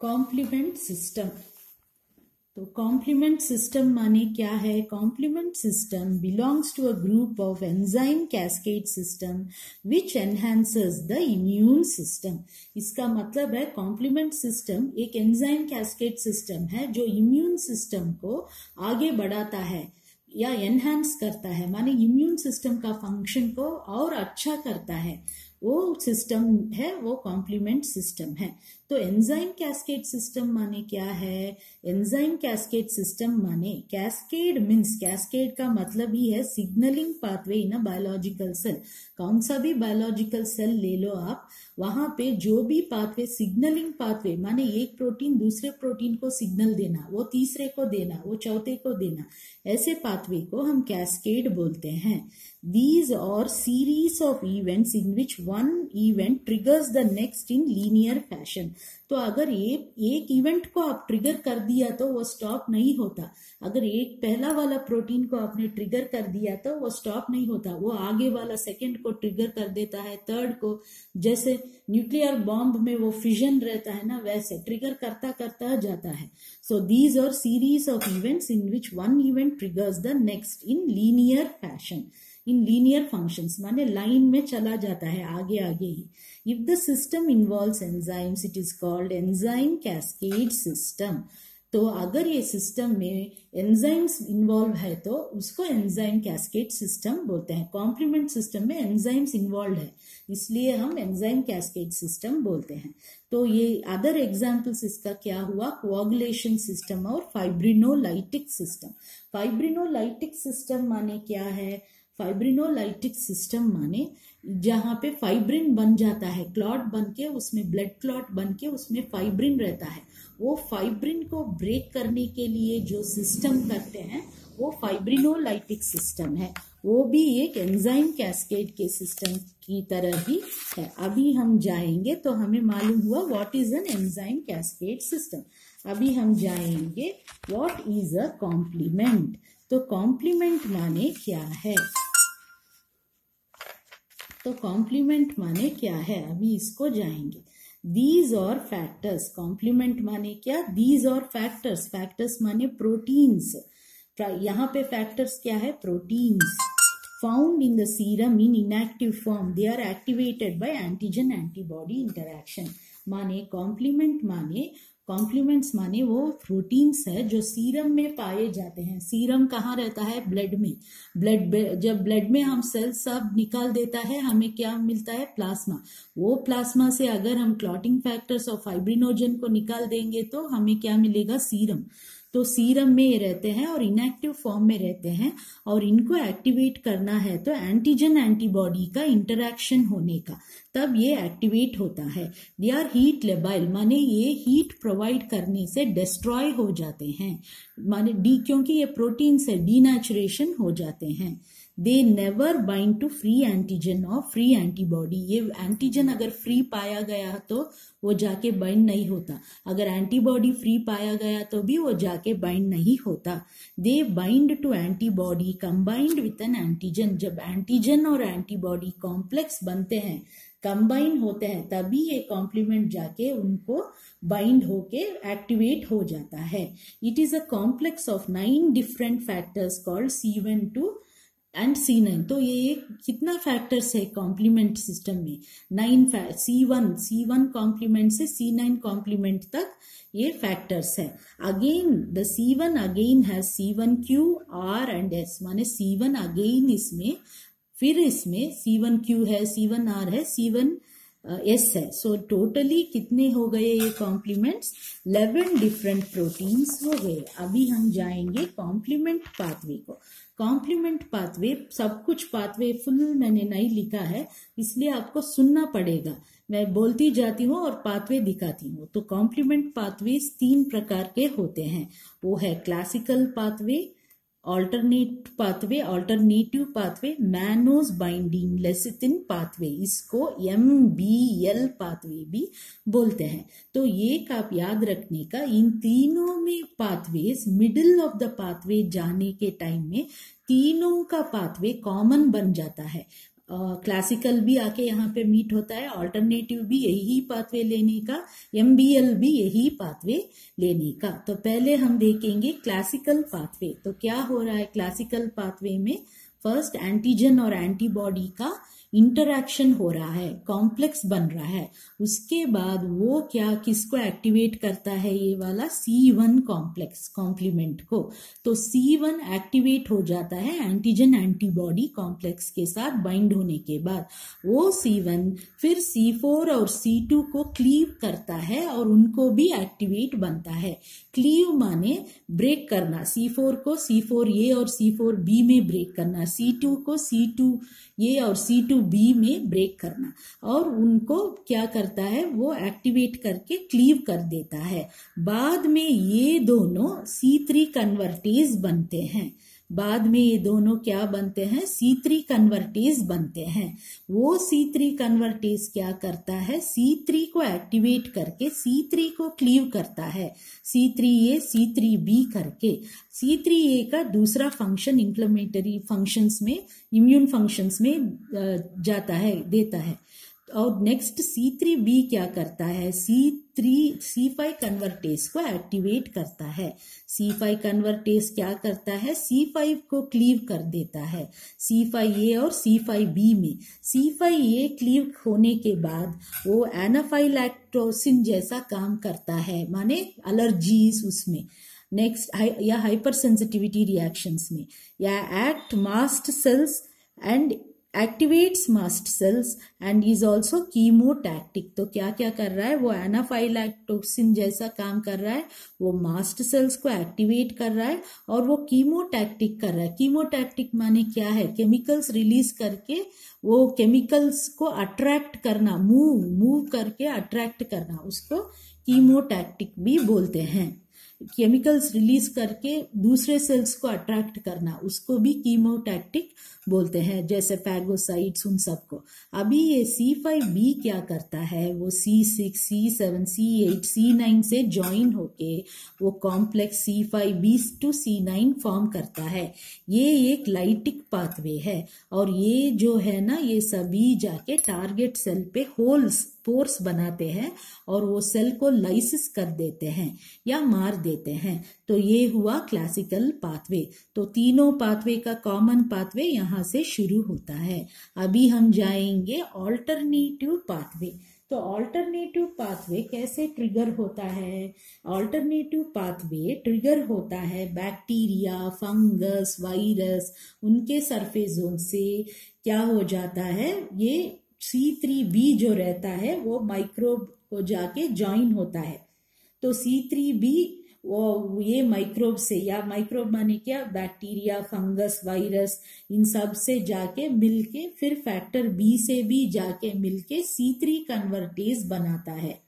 Complement system. तो complement system माने क्या है? Complement system belongs to a group of enzyme cascade system which enhances the immune system. इसका मतलब है कॉम्प्लीमेंट सिस्टम एक एंजाइम कैस्केड सिस्टम है जो इम्यून सिस्टम को आगे बढ़ाता है या एनहांस करता है, माने इम्यून सिस्टम का फंक्शन को और अच्छा करता है, वो सिस्टम है, वो कॉम्प्लीमेंट सिस्टम है। तो एंजाइम कैस्केड सिस्टम माने क्या है? एंजाइम कैस्केड सिस्टम माने कैस्केड मीन्स, कैस्केड का मतलब ही है signalling pathway in a biological cell. कौन सा भी बायोलॉजिकल सेल ले लो आप, वहां पे जो भी पाथवे, सिग्नलिंग पाथवे माने एक प्रोटीन दूसरे प्रोटीन को सिग्नल देना, वो तीसरे को देना, वो चौथे को देना, ऐसे पाथवे को हम कैस्केड बोलते हैं। These are series of events in which one event triggers the next in linear fashion। तो अगर एक इवेंट को आप ट्रिगर कर दिया तो वो स्टॉप नहीं होता। अगर एक पहला वाला प्रोटीन को आपने ट्रिगर कर दिया तो वो स्टॉप नहीं होता, वो आगे वाला सेकंड को ट्रिगर कर देता है, थर्ड को। जैसे न्यूक्लियर बॉम्ब में वो फिजन रहता है ना, वैसे ट्रिगर करता करता जाता है। So these are series of events in which one event triggers the next in linear fashion. In linear functions माने लाइन में चला जाता है आगे आगे ही। If the system involves enzymes it is called enzyme cascade system. तो अगर ये सिस्टम में एंजाइम्स इन्वॉल्व है तो उसको एंजाइम कैस्केड सिस्टम बोलते हैं। कॉम्प्लीमेंट सिस्टम में एंजाइम्स इन्वॉल्व है, इसलिए हम एंजाइम कैस्केड सिस्टम बोलते हैं। तो ये अदर एग्जाम्पल्स इसका क्या हुआ? कोआगुलेशन सिस्टम और फाइब्रिनोलाइटिक सिस्टम। फाइब्रिनोलाइटिक सिस्टम माने क्या है? फाइब्रिनोलाइटिक सिस्टम माने जहां पे फाइब्रिन बन जाता है, क्लॉट बन के, उसमें ब्लड क्लॉट बन के उसमें फाइब्रिन रहता है, वो फाइब्रिन को ब्रेक करने के लिए जो सिस्टम करते हैं वो फाइब्रिनोलाइटिक सिस्टम है। वो भी एक एंजाइम कैस्केड के सिस्टम की तरह ही है। अभी हम जाएंगे तो हमें मालूम हुआ what is an enzyme cascade system. अभी हम जाएंगे व्हाट इज अ कॉम्प्लीमेंट। तो कॉम्प्लीमेंट माने क्या है? तो कॉम्प्लीमेंट माने क्या है, अभी इसको जाएंगे। दीज और फैक्टर्स, कॉम्प्लीमेंट माने क्या? दीज और फैक्टर्स, फैक्टर्स माने प्रोटीन्स। यहाँ पे फैक्टर्स क्या है? Proteins found in the serum in inactive form, they are activated by antigen antibody interaction. माने कॉम्प्लीमेंट्स माने वो प्रोटीन्स है जो सीरम में पाए जाते हैं। सीरम कहाँ रहता है? ब्लड में। जब ब्लड में हम सेल सब निकाल देता है, हमें क्या मिलता है? प्लाज्मा। वो प्लाज्मा से अगर हम क्लॉटिंग फैक्टर्स और फाइब्रिनोजन को निकाल देंगे तो हमें क्या मिलेगा? सीरम। तो सीरम में ये रहते हैं और इनएक्टिव फॉर्म में रहते हैं, और इनको एक्टिवेट करना है तो एंटीजन एंटीबॉडी का इंटरैक्शन होने का, तब ये एक्टिवेट होता है। दे आर हीट लेबाइल, माने ये हीट प्रोवाइड करने से डिस्ट्रॉय हो जाते हैं, माने क्योंकि ये प्रोटीन से डीनेचुरेशन हो जाते हैं। They never bind to free antigen और फ्री एंटीबॉडी। ये एंटीजन अगर फ्री पाया गया तो वो जाके बाइंड नहीं होता, अगर एंटीबॉडी फ्री पाया गया तो भी वो जाके बाइंड नहीं होता। They bind to antibody combined with an antigen. जब एंटीजन और एंटीबॉडी कॉम्प्लेक्स बनते हैं, कंबाइन होते हैं, तभी ये कॉम्प्लीमेंट जाके उनको बाइंड होके एक्टिवेट हो जाता है। It is a complex of 9 different factors called C12 and C9। तो ये कितना फैक्टर्स है कॉम्प्लीमेंट सिस्टम में? 9 C1 कॉम्प्लीमेंट से C9 कॉम्प्लीमेंट तक ये फैक्टर्स है। Again the C1 again has C1Q R and S, माने C1 अगेन इसमें, फिर इसमें C1Q है, C1R है, C1S है। सो टोटली कितने हो गए ये कॉम्प्लीमेंट्स? 11 डिफरेंट प्रोटीन्स हो गए। अभी हम जाएंगे कॉम्प्लीमेंट पाथवे को। कॉम्प्लीमेंट पाथवे, सब कुछ पाथवे फुल मैंने नहीं लिखा है, इसलिए आपको सुनना पड़ेगा। मैं बोलती जाती हूँ और पाथवे दिखाती हूँ। तो कॉम्प्लीमेंट पाथवेज 3 प्रकार के होते हैं। वो है classical pathway, alternative pathway, mannose binding lecithin pathway, इसको MBL पाथवे भी बोलते हैं। तो ये आप याद रखने का, इन तीनों में pathways middle of the pathway जाने के टाइम में तीनों का पाथवे कॉमन बन जाता है। क्लासिकल भी आके यहाँ पे मीट होता है, ऑल्टरनेटिव भी यही पाथवे लेने का, MBL भी यही पाथवे लेने का। तो पहले हम देखेंगे क्लासिकल पाथवे। तो क्या हो रहा है क्लासिकल पाथवे में, फर्स्ट एंटीजन और एंटीबॉडी का इंटरैक्शन हो रहा है, कॉम्प्लेक्स बन रहा है। उसके बाद वो क्या किसको एक्टिवेट करता है, ये वाला C1 कॉम्प्लेक्स कॉम्प्लीमेंट को। तो C1 एक्टिवेट हो जाता है एंटीजन एंटीबॉडी कॉम्प्लेक्स के साथ बाइंड होने के बाद। वो C1 फिर C4 और C2 को क्लीव करता है और उनको भी एक्टिवेट बनता है। क्लीव माने ब्रेक करना, C4 को C4A और C4B में ब्रेक करना, C2 को C2A और C2B में ब्रेक करना, और उनको क्या करता है वो एक्टिवेट करके क्लीव कर देता है। बाद में ये दोनों C3 कन्वर्टेज बनते हैं। बाद में ये दोनों क्या बनते हैं, C3 कन्वर्टेज बनते हैं। वो C3 कन्वर्टेज क्या करता है, C3 को एक्टिवेट करके C3 को क्लीव करता है, C3A C3B करके। C3A का दूसरा फंक्शन इंफ्लेमेटरी फंक्शंस में, इम्यून फंक्शंस में जाता है, देता है। और नेक्स्ट C3B क्या करता है, C5 कन्वर्टेज को एक्टिवेट करता है। C5 कन्वर्टेज क्या करता है, C5 को क्लीव कर देता है C5A और C5B में। C5A क्लीव होने के बाद वो एनाफाइलैक्टोसिन जैसा काम करता है, माने एलर्जीज उसमें, नेक्स्ट या हाइपर सेंसिटिविटी रिएक्शंस में, या act mast cells and activates mast cells and is also chemotactic. तो क्या क्या कर रहा है वो, एनाफाइलैक्टोसिन जैसा काम कर रहा है, वो मास्ट सेल्स को एक्टिवेट कर रहा है और वो कीमोटैक्टिक कर रहा है। कीमोटैक्टिक माने क्या है, केमिकल्स रिलीज करके वो केमिकल्स को अट्रैक्ट करना, मूव करके अट्रैक्ट करना, उसको कीमोटैक्टिक भी बोलते हैं। केमिकल्स रिलीज करके दूसरे सेल्स को अट्रैक्ट करना, उसको भी कीमोटैक्टिक बोलते हैं, जैसे फैगोसाइट्स उन सबको। अभी ये C5B क्या करता है, वो C6, C7, C8, C9 से ज्वाइन होके वो complex C5B to C9 form करता है। ये एक लाइटिक पाथवे है और ये जो है ना, ये सभी जाके टारगेट सेल पे होल्स, पोर्स बनाते हैं और वो सेल को लाइसिस कर देते हैं या मार देते हैं। तो ये हुआ क्लासिकल पाथवे। तो तीनों पाथवे का कॉमन पाथवे यहाँ से शुरू होता है। अभी हम जाएंगे ऑल्टरनेटिव पाथवे। तो ऑल्टरनेटिव पाथवे कैसे ट्रिगर होता है, ऑल्टरनेटिव पाथवे ट्रिगर होता है बैक्टीरिया, फंगस, वायरस, उनके सरफेसों से क्या हो जाता है, ये C3B जो रहता है वो माइक्रोब को जाके ज्वाइन होता है। तो C3B वो ये माइक्रोब से, या माइक्रोब माने क्या, बैक्टीरिया, फंगस, वायरस, इन सब से जाके मिलके फिर फैक्टर B से भी जाके मिलके C3 कन्वर्टेज बनाता है।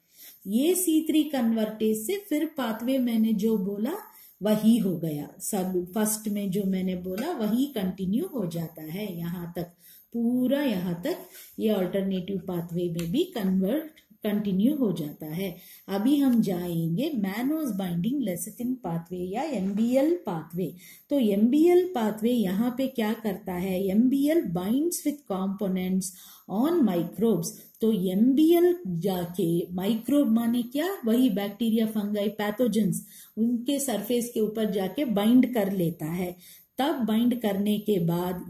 ये C3 कन्वर्टेज से फिर पाथवे मैंने जो बोला वही हो गया, सब फर्स्ट में जो मैंने बोला वही कंटिन्यू हो जाता है यहाँ तक, पूरा यहाँ तक ये अल्टरनेटिव पाथवे में भी कंटिन्यू हो जाता है। अभी हम जाएंगे मैनोस बाइंडिंग लेसिथिन पाथवे या MBL पाथवे। तो MBL पाथवे यहाँ पे क्या करता है, MBL binds with components on microbes. तो MBL जाके माइक्रोब माने क्या, वही बैक्टीरिया, फंगाई, पैथोजेंस, उनके सरफेस के ऊपर जाके बाइंड कर लेता है। तब बाइंड करने के बाद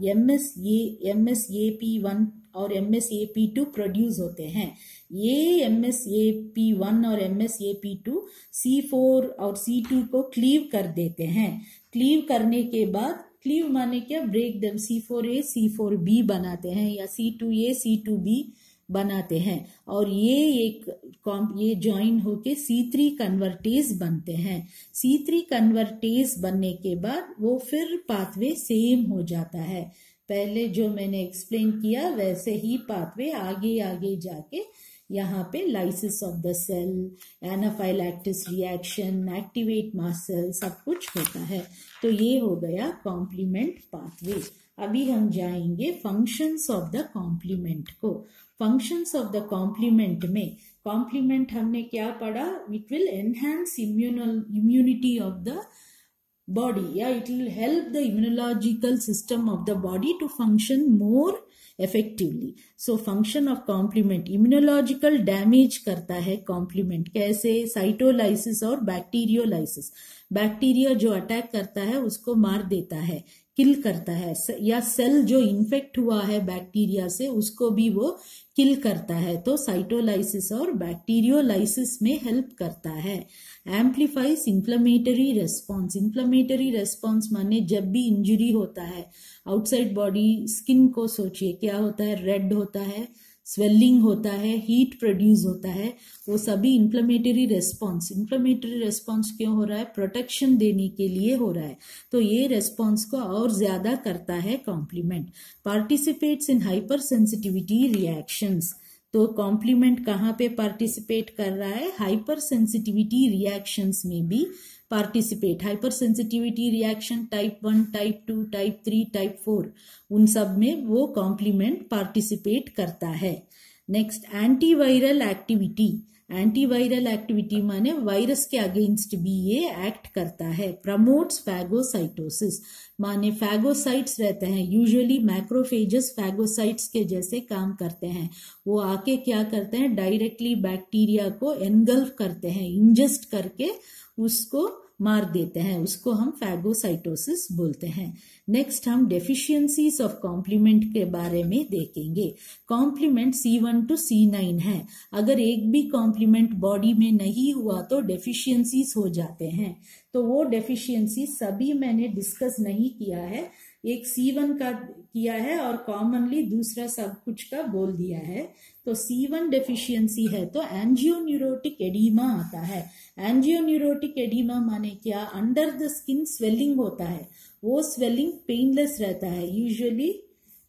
MSAP1 और MSAP2 प्रोड्यूस होते हैं। ये MSAP1 और MSAP2 C4 और C2 को क्लीव कर देते हैं। क्लीव करने के बाद, क्लीव माने क्या, ब्रेक देम, C4A C4B बनाते हैं या C2A C2B बनाते हैं और ये ज्वाइन होके C3 कन्वर्टेज बनते हैं। C3 कन्वर्टेज बनने के बाद वो फिर पाथवे सेम हो जाता है, पहले जो मैंने एक्सप्लेन किया वैसे ही पाथवे आगे आगे जाके यहाँ पे lysis of the cell, anaphylactic reaction, activate mast cell, सब कुछ होता है। तो ये हो गया कॉम्प्लीमेंट पाथवे। अभी हम जाएंगे फंक्शंस ऑफ द कॉम्प्लीमेंट को। फंक्शंस ऑफ द कॉम्प्लीमेंट में, कॉम्प्लीमेंट हमने क्या पढ़ा, it will enhance immunity of the body, yeah, it will help the immunological system of the body to function more effectively. So function of complement, immunological damage करता है complement. कैसे? Cytolysis और बैक्टीरियोलाइसिस। Bacteria जो attack करता है उसको मार देता है, किल करता है, या सेल जो इन्फेक्ट हुआ है बैक्टीरिया से उसको भी वो किल करता है। तो साइटोलाइसिस और बैक्टीरियोलाइसिस में हेल्प करता है। एम्प्लीफाइज इन्फ्लेमेटरी रेस्पॉन्स। इन्फ्लेमेटरी रेस्पॉन्स माने जब भी इंजरी होता है आउटसाइड बॉडी, स्किन को सोचिए क्या होता है, रेड होता है, स्वेलिंग होता है, हीट प्रोड्यूस होता है, वो सभी इन्फ्लेमेटरी रेस्पॉन्स। इन्फ्लेमेटरी रेस्पॉन्स क्यों हो रहा है? प्रोटेक्शन देने के लिए हो रहा है। तो ये रेस्पॉन्स को और ज्यादा करता है complement. Participates in hypersensitivity reactions. तो कॉम्प्लीमेंट कहाँ पे पार्टिसिपेट कर रहा है? हाइपर सेंसिटिविटी रिएक्शंस में भी participate. Hyper sensitivity reaction type 1, type 2, type 3, type 4, उन सब में वो कॉम्प्लीमेंट पार्टिसिपेट करता है। Next, antiviral activity. Antiviral activity माने वायरस के अगेंस्ट भी ये एक्ट करता है। प्रमोट्स फैगोसाइटोसिस माने फैगोसाइट्स रहते हैं, यूजुअली मैक्रोफेजेस फैगोसाइट्स के जैसे काम करते हैं। वो आके क्या करते हैं? डायरेक्टली बैक्टीरिया को एनगल्फ करते हैं, इंजेस्ट करके उसको मार देते हैं, उसको हम फैगोसाइटोसिस बोलते हैं। नेक्स्ट हम डेफिशिएंसीज ऑफ कॉम्प्लीमेंट के बारे में देखेंगे। कॉम्प्लीमेंट C1 to C9 है। अगर एक भी कॉम्प्लीमेंट बॉडी में नहीं हुआ तो डेफिशिएंसीज हो जाते हैं। तो वो डेफिशिएंसी सभी मैंने डिस्कस नहीं किया है, एक C1 का किया है और कॉमनली दूसरा सब कुछ का बोल दिया है। तो C1 डेफिशिएंसी है तो एंजियोन्यूरोटिक एडीमा आता है। एंजियोन्यूरोटिक एडीमा माने क्या? अंडर द स्किन स्वेलिंग होता है, वो स्वेलिंग पेनलेस रहता है। यूजुअली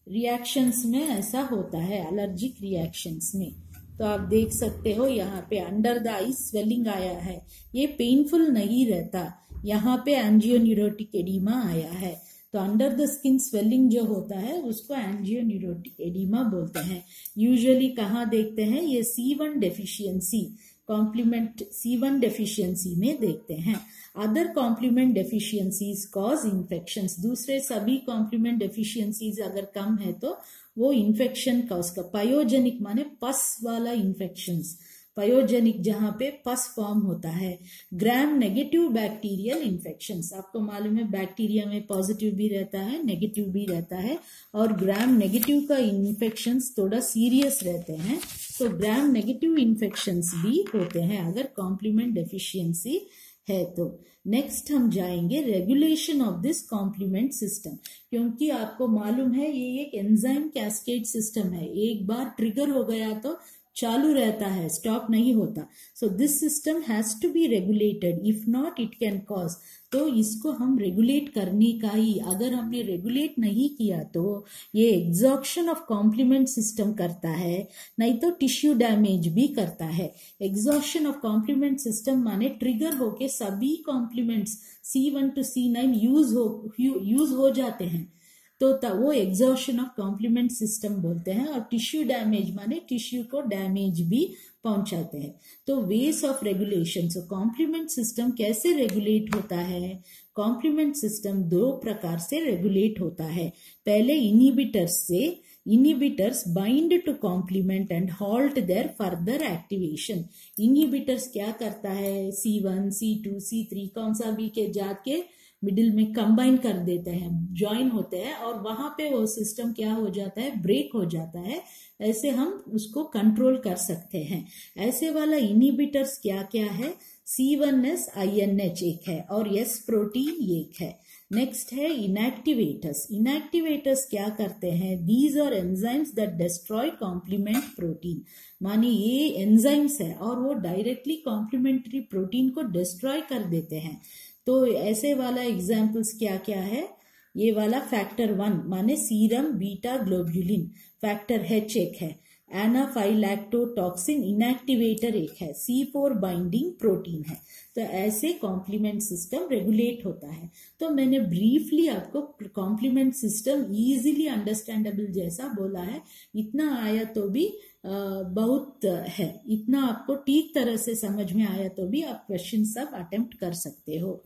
रिएक्शंस में ऐसा होता है, एलर्जिक रिएक्शंस में। तो आप देख सकते हो यहाँ पे अंडर द आई स्वेलिंग आया है, ये पेनफुल नहीं रहता। यहाँ पे एंजियोन्यूरोटिक एडीमा आया है। तो अंडर द स्किन स्वेलिंग जो होता है उसको एंजियोन्यूरोटिक एडीमा बोलते हैं। यूजुअली कहाँ देखते हैं? ये C1 deficiency, complement C1 deficiency में देखते हैं। Other complement deficiencies cause infections. दूसरे सभी कॉम्प्लीमेंट डेफिशिएंसीज अगर कम है तो वो इन्फेक्शन कॉज का। पायोजेनिक माने पस वाला इन्फेक्शंस, पायोजेनिक जहां पे पस फॉर्म होता है। ग्राम नेगेटिव बैक्टीरियल इन्फेक्शंस, आपको मालूम है बैक्टीरिया में पॉजिटिव भी रहता है, नेगेटिव भी रहता है, और ग्राम नेगेटिव का इन्फेक्शंस थोड़ा सीरियस रहते हैं। तो ग्राम नेगेटिव इन्फेक्शंस भी होते हैं अगर कॉम्प्लीमेंट डेफिशिएंसी है तो। नेक्स्ट हम जाएंगे regulation of this complement system, क्योंकि आपको मालूम है ये एक एंजाइम कैस्केड सिस्टम है। एक बार ट्रिगर हो गया तो चालू रहता है, स्टॉप नहीं होता। So this system has to be regulated, if not it can cause. तो इसको हम रेगुलेट करने का ही, अगर हमने रेगुलेट नहीं किया तो ये एग्जॉक्शन ऑफ कॉम्प्लीमेंट सिस्टम करता है, नहीं तो टिश्यू डैमेज भी करता है। एग्जॉक्शन ऑफ कॉम्प्लीमेंट सिस्टम माने ट्रिगर होके सभी compliments C1 to C9 use हो जाते हैं, तो वो एग्जॉशन ऑफ कॉम्प्लीमेंट सिस्टम बोलते हैं। और टिश्यू डैमेज माने टिश्यू को डैमेज भी पहुंचाते हैं। तो ways of regulation, so complement system कैसे रेगुलेट होता है? कॉम्प्लीमेंट सिस्टम दो प्रकार से रेगुलेट होता है। पहले इनहिबिटर्स से, inhibitors bind to complement and halt their further activation. Inhibitors क्या करता है? C1, C2, C3 कौन सा भी के जाके मिडिल में कंबाइन कर देते हैं, ज्वाइन होते हैं, और वहां पे वो सिस्टम क्या हो जाता है? ब्रेक हो जाता है। ऐसे हम उसको कंट्रोल कर सकते हैं। ऐसे वाला इनहिबिटर्स क्या क्या है? C1s INH एक है और S प्रोटीन एक है। नेक्स्ट है इनएक्टिवेटर्स। इनएक्टिवेटर्स क्या करते हैं? These are enzymes that destroy complement protein. माने ये एंजाइम्स है और वो डायरेक्टली कॉम्प्लीमेंट्री प्रोटीन को डिस्ट्रॉय कर देते हैं। तो ऐसे वाला एग्जाम्पल्स क्या क्या है? ये वाला फैक्टर 1 माने serum beta globulin, factor H एक है, एनाफाइलैक्टोटॉक्सिन इनएक्टिवेटर एक है, C4 बाइंडिंग प्रोटीन है। तो ऐसे कॉम्प्लीमेंट सिस्टम रेगुलेट होता है। तो मैंने ब्रीफली आपको कॉम्प्लीमेंट सिस्टम इजीली अंडरस्टैंडेबल जैसा बोला है, इतना आया तो भी बहुत है, इतना आपको ठीक तरह से समझ में आया तो भी आप क्वेश्चन सब अटेम्प्ट कर सकते हो।